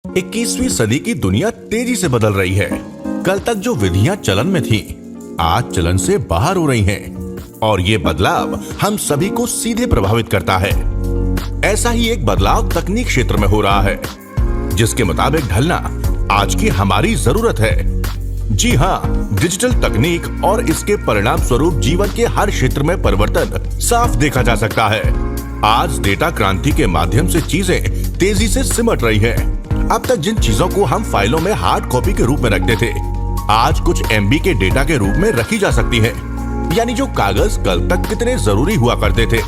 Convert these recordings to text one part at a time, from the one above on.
21वीं सदी की दुनिया तेजी से बदल रही है। कल तक जो विधियां चलन में थीं, आज चलन से बाहर हो रही हैं और ये बदलाव हम सभी को सीधे प्रभावित करता है। ऐसा ही एक बदलाव तकनीक क्षेत्र में हो रहा है, जिसके मुताबिक ढलना आज की हमारी जरूरत है। जी हाँ, डिजिटल तकनीक और इसके परिणाम स्वरूप जीवन के हर क्षेत्र में परिवर्तन साफ देखा जा सकता है। आज डेटा क्रांति के माध्यम से चीजें तेजी से सिमट रही हैं। अब तक जिन चीजों को हम फाइलों में हार्ड कॉपी के रूप में रखते थे, आज कुछ एमबी के डेटा के रूप में रखी जा सकती है। यानी जो कागज कल तक कितने जरूरी हुआ करते थे,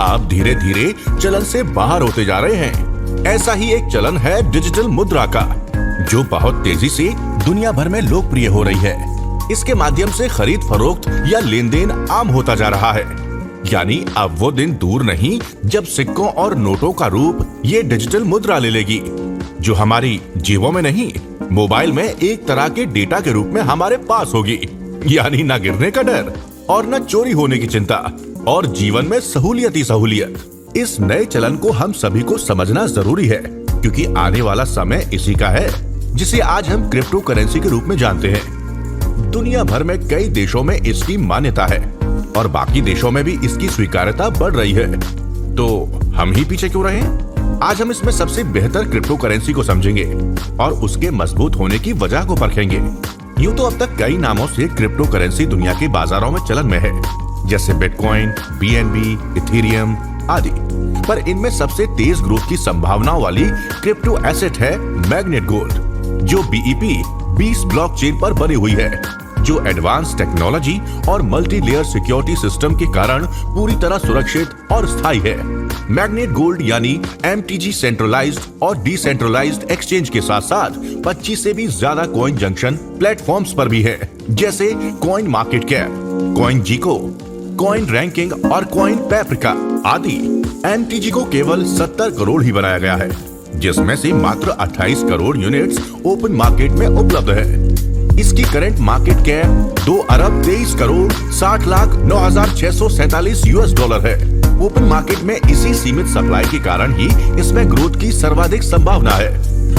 अब धीरे धीरे चलन से बाहर होते जा रहे हैं। ऐसा ही एक चलन है डिजिटल मुद्रा का, जो बहुत तेजी से दुनिया भर में लोकप्रिय हो रही है। इसके माध्यम से खरीद फरोख्त या लेन देन आम होता जा रहा है। यानी अब वो दिन दूर नहीं जब सिक्कों और नोटों का रूप ये डिजिटल मुद्रा ले लेगी, जो हमारी जेबों में नहीं, मोबाइल में एक तरह के डेटा के रूप में हमारे पास होगी। यानी न गिरने का डर और न चोरी होने की चिंता, और जीवन में सहूलियत ही सहूलियत। इस नए चलन को हम सभी को समझना जरूरी है, क्योंकि आने वाला समय इसी का है, जिसे आज हम क्रिप्टो करेंसी के रूप में जानते हैं। दुनिया भर में कई देशों में इसकी मान्यता है और बाकी देशों में भी इसकी स्वीकार्यता बढ़ रही है। तो हम ही पीछे क्यों रहें? आज हम इसमें सबसे बेहतर क्रिप्टो करेंसी को समझेंगे और उसके मजबूत होने की वजह को परखेंगे। यूं तो अब तक कई नामों से क्रिप्टो करेंसी दुनिया के बाजारों में चलन में है, जैसे बिटकॉइन, बीएनबी, इथेरियम आदि। पर इनमें सबसे तेज ग्रोथ की संभावनाओं वाली क्रिप्टो एसेट है मैग्नेट गोल्ड, जो बीईपी 20 ब्लॉकचेन पर बनी हुई है, जो एडवांस टेक्नोलॉजी और मल्टी लेयर सिक्योरिटी सिस्टम के कारण पूरी तरह सुरक्षित और स्थायी है। मैग्नेट गोल्ड यानी एमटीजी सेंट्रलाइज्ड और डिसेंट्रलाइज्ड एक्सचेंज के साथ साथ 25 से भी ज्यादा कॉइन जंक्शन प्लेटफॉर्म्स पर भी है, जैसे कॉइन मार्केट कैप, कॉइन जीको, कॉइन रैंकिंग और कॉइन पेप्रिका आदि। एमटीजी को केवल 70 करोड़ ही बनाया गया है, जिसमें से मात्र 28 करोड़ यूनिट्स ओपन मार्केट में उपलब्ध है। इसकी करंट मार्केट कैप 2 अरब 23 करोड़ 60 लाख 9,647 यूएस डॉलर है। ओपन मार्केट में इसी सीमित सप्लाई के कारण ही इसमें ग्रोथ की सर्वाधिक संभावना है।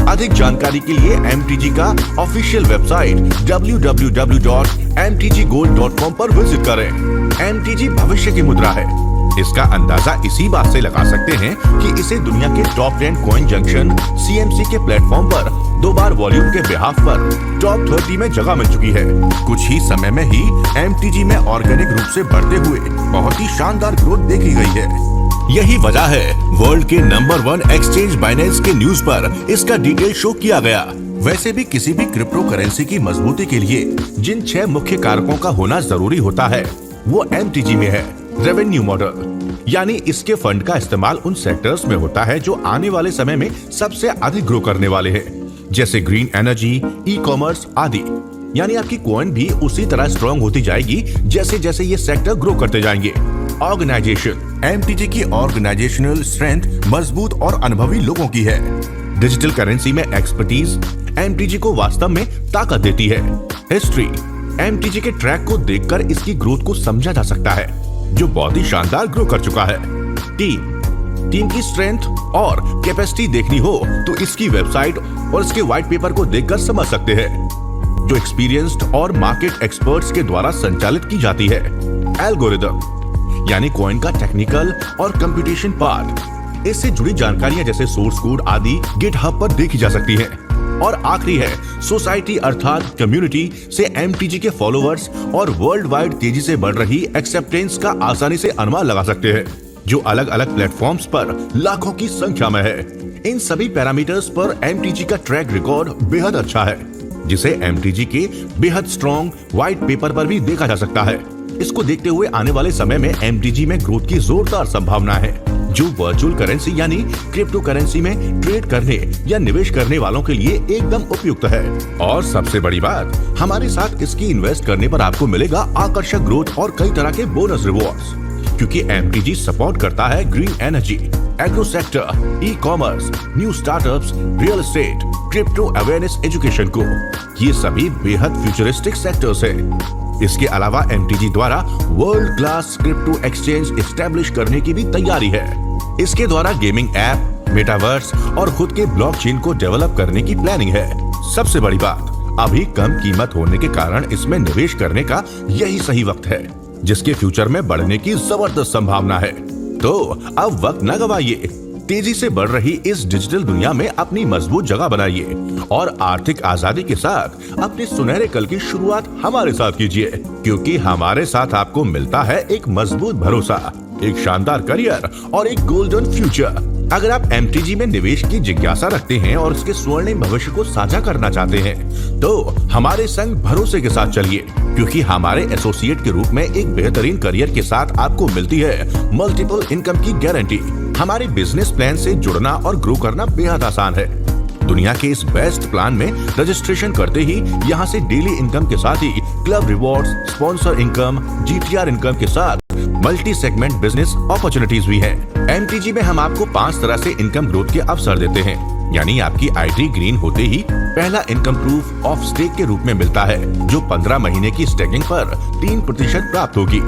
अधिक जानकारी के लिए एमटीजी का ऑफिशियल वेबसाइट www.mtggold.com पर विजिट करें। एमटीजी भविष्य की मुद्रा है। इसका अंदाजा इसी बात से लगा सकते हैं कि इसे दुनिया के टॉप 10 कॉइन जंक्शन सीएमसी के प्लेटफॉर्म पर 2 बार वॉल्यूम के बिहाफ पर टॉप 30 में जगह मिल चुकी है। कुछ ही समय में ही एमटीजी में ऑर्गेनिक रूप से बढ़ते हुए बहुत ही शानदार ग्रोथ देखी गई है। यही वजह है वर्ल्ड के नंबर 1 एक्सचेंज बाइनेंस के न्यूज पर इसका डिटेल शो किया गया। वैसे भी किसी भी क्रिप्टो करेंसी की मजबूती के लिए जिन 6 मुख्य कारकों का होना जरूरी होता है, वो एमटीजी में है। रेवेन्यू मॉडल, यानी इसके फंड का इस्तेमाल उन सेक्टर्स में होता है जो आने वाले समय में सबसे अधिक ग्रो करने वाले हैं, जैसे ग्रीन एनर्जी, ई कॉमर्स आदि। यानी आपकी कॉइन भी उसी तरह स्ट्रॉन्ग होती जाएगी जैसे जैसे ये सेक्टर ग्रो करते जाएंगे। ऑर्गेनाइजेशन, एमटीजी की ऑर्गेनाइजेशनल स्ट्रेंथ मजबूत और अनुभवी लोगों की है। डिजिटल करेंसी में एक्सपर्टीज एमटीजी को वास्तव में ताकत देती है। हिस्ट्री, एमटीजी के ट्रैक को देखकर इसकी ग्रोथ को समझा जा सकता है, जो बहुत ही शानदार ग्रो कर चुका है। टीम की स्ट्रेंथ और कैपेसिटी देखनी हो तो इसकी वेबसाइट और इसके व्हाइट पेपर को देखकर समझ सकते हैं, जो एक्सपीरियंस्ड और मार्केट एक्सपर्ट्स के द्वारा संचालित की जाती है। एल्गोरिदम, यानी कॉइन का टेक्निकल और कंप्यूटेशन पार्ट, इससे जुड़ी जानकारियां जैसे सोर्स कोड आदि गिटहब पर देखी जा सकती है। और आखिरी है सोसाइटी, अर्थात कम्युनिटी से एमटीजी के फॉलोअर्स और वर्ल्ड वाइड तेजी से बढ़ रही एक्सेप्टेंस का आसानी से अनुमान लगा सकते हैं, जो अलग अलग प्लेटफॉर्म्स पर लाखों की संख्या में है। इन सभी पैरामीटर्स पर एमटीजी का ट्रैक रिकॉर्ड बेहद अच्छा है, जिसे एमटीजी के बेहद स्ट्रॉन्ग व्हाइट पेपर पर भी देखा जा सकता है। इसको देखते हुए आने वाले समय में एमटीजी में ग्रोथ की जोरदार संभावना है, जो वर्चुअल करेंसी यानी क्रिप्टो करेंसी में ट्रेड करने या निवेश करने वालों के लिए एकदम उपयुक्त है। और सबसे बड़ी बात, हमारे साथ इसकी इन्वेस्ट करने पर आपको मिलेगा आकर्षक ग्रोथ और कई तरह के बोनस रिवॉर्ड्स, क्योंकि एमटीजी सपोर्ट करता है green energy, agro sector, e commerce, new startups, real estate, crypto awareness education को। ये सभी बेहद फ्यूचरिस्टिक सेक्टर्स हैं। इसके अलावा एमटीजी द्वारा world class crypto exchange establish करने की भी तैयारी है। इसके द्वारा गेमिंग ऐप, मेटावर्स और खुद के ब्लॉकचेन को डेवलप करने की प्लानिंग है। सबसे बड़ी बात, अभी कम कीमत होने के कारण इसमें निवेश करने का यही सही वक्त है, जिसके फ्यूचर में बढ़ने की जबरदस्त संभावना है। तो अब वक्त न गवाइए, तेजी से बढ़ रही इस डिजिटल दुनिया में अपनी मजबूत जगह बनाइए और आर्थिक आजादी के साथ अपने सुनहरे कल की शुरुआत हमारे साथ कीजिए, क्योंकि हमारे साथ आपको मिलता है एक मजबूत भरोसा, एक शानदार करियर और एक गोल्डन फ्यूचर। अगर आप MTG में निवेश की जिज्ञासा रखते हैं और उसके स्वर्णिम भविष्य को साझा करना चाहते हैं, तो हमारे संग भरोसे के साथ चलिए, क्योंकि हमारे एसोसिएट के रूप में एक बेहतरीन करियर के साथ आपको मिलती है मल्टीपल इनकम की गारंटी। हमारे बिजनेस प्लान से जुड़ना और ग्रो करना बेहद आसान है। दुनिया के इस बेस्ट प्लान में रजिस्ट्रेशन करते ही यहाँ से डेली इनकम के साथ ही club rewards, sponsor income, GTR income के साथ मल्टी सेगमेंट बिजनेस अपॉर्चुनिटीज भी है। MTG में हम आपको 5 तरह से इनकम ग्रोथ के अवसर देते हैं, यानी आपकी ID ग्रीन होते ही पहला इनकम प्रूफ ऑफ स्टेक के रूप में मिलता है, जो 15 महीने की स्टेकिंग पर 3% प्राप्त होगी,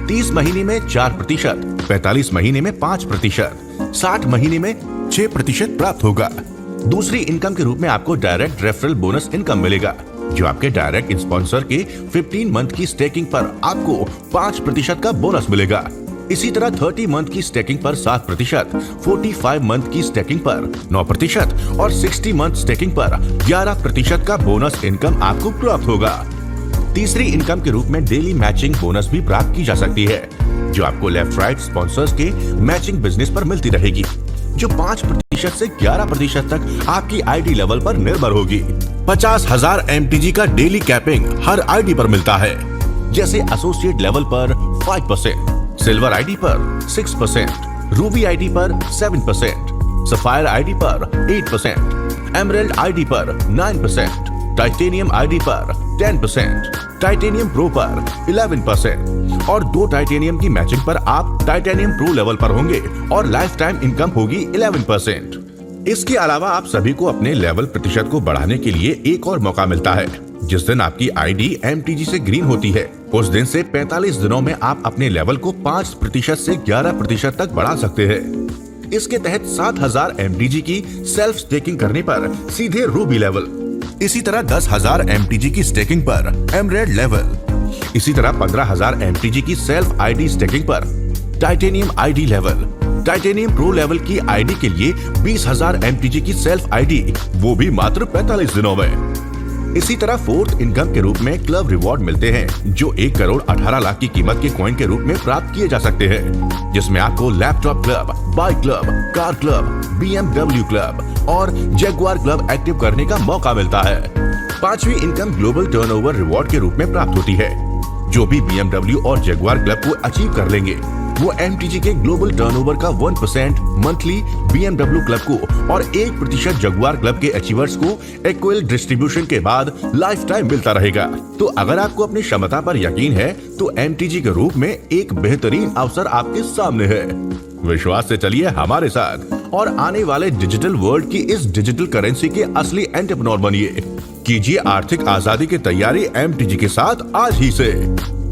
30 महीने में 4%, 45 महीने में 5%, 60 महीने में 6% प्राप्त होगा। दूसरी इनकम के रूप में आपको डायरेक्ट रेफरल बोनस इनकम मिलेगा, जो आपके डायरेक्ट स्पॉन्सर के 15 मंथ की स्टेकिंग पर आपको 5% का बोनस मिलेगा। इसी तरह 30 मंथ की स्टेकिंग पर 7%, 45 मंथ की स्टेकिंग पर 9% और 60 मंथ स्टेकिंग पर 11% का बोनस इनकम आपको प्राप्त होगा। तीसरी इनकम के रूप में डेली मैचिंग बोनस भी प्राप्त की जा सकती है, जो आपको लेफ्ट राइट स्पॉन्सर्स के मैचिंग बिजनेस पर मिलती रहेगी, जो 5% से 11% तक आपकी ID लेवल पर निर्भर होगी। 50,000 MTG का डेली कैपिंग हर ID पर मिलता है, जैसे एसोसिएट लेवल पर 5%, सिल्वर ID पर 6%, रूबी ID पर 7%, सफायर ID पर 8%, एमरल्ड ID पर 9%, टाइटेनियम ID पर 10%, टाइटेनियम प्रो पर 11% और 2 टाइटेनियम की मैचिंग पर आप टाइटेनियम प्रो लेवल पर होंगे और लाइफ टाइम इनकम होगी 11%। इसके अलावा आप सभी को अपने लेवल प्रतिशत को बढ़ाने के लिए एक और मौका मिलता है। जिस दिन आपकी ID MTG से ग्रीन होती है, उस दिन से 45 दिनों में आप अपने लेवल को 5% से 11% तक बढ़ा सकते हैं। इसके तहत 7,000 MTG की सेल्फ स्टेकिंग करने पर सीधे रूबी लेवल, इसी तरह 10,000 MTG की स्टेकिंग पर एमरेड लेवल, इसी तरह 15,000 MTG की सेल्फ ID स्टेकिंग पर titanium ID level, titanium pro level की ID के लिए 20,000 MTG की सेल्फ ID, वो भी मात्र 45 दिनों में। इसी तरह फोर्थ इनकम के रूप में क्लब रिवॉर्ड मिलते हैं, जो 1 करोड़ 18 लाख की कीमत के कॉइन के रूप में प्राप्त किए जा सकते हैं, जिसमें आपको laptop club, bike club, car club, BMW club और जगुआर क्लब एक्टिव करने का मौका मिलता है। 5वीं इनकम ग्लोबल टर्नओवर रिवॉर्ड के रूप में प्राप्त होती है। जो भी BMW और जगुआर क्लब को अचीव कर लेंगे, वो MTG के ग्लोबल टर्नओवर का 1% मंथली BMW क्लब को और 1% जगुआर क्लब के अचीवर्स को इक्वल डिस्ट्रीब्यूशन के बाद लाइफ टाइम मिलता रहेगा। तो अगर आपको अपनी क्षमता पर यकीन है, तो MTG के रूप में एक बेहतरीन अवसर आपके सामने है। विश्वास से चलिए हमारे साथ और आने वाले डिजिटल वर्ल्ड की इस डिजिटल करेंसी के असली एंटरप्रेन्योर बनिए। कीजिए आर्थिक आजादी की तैयारी MTG के साथ आज ही से।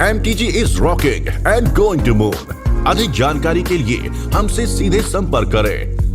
MTG is rocking and going to moon. अधिक जानकारी के लिए हमसे सीधे संपर्क करें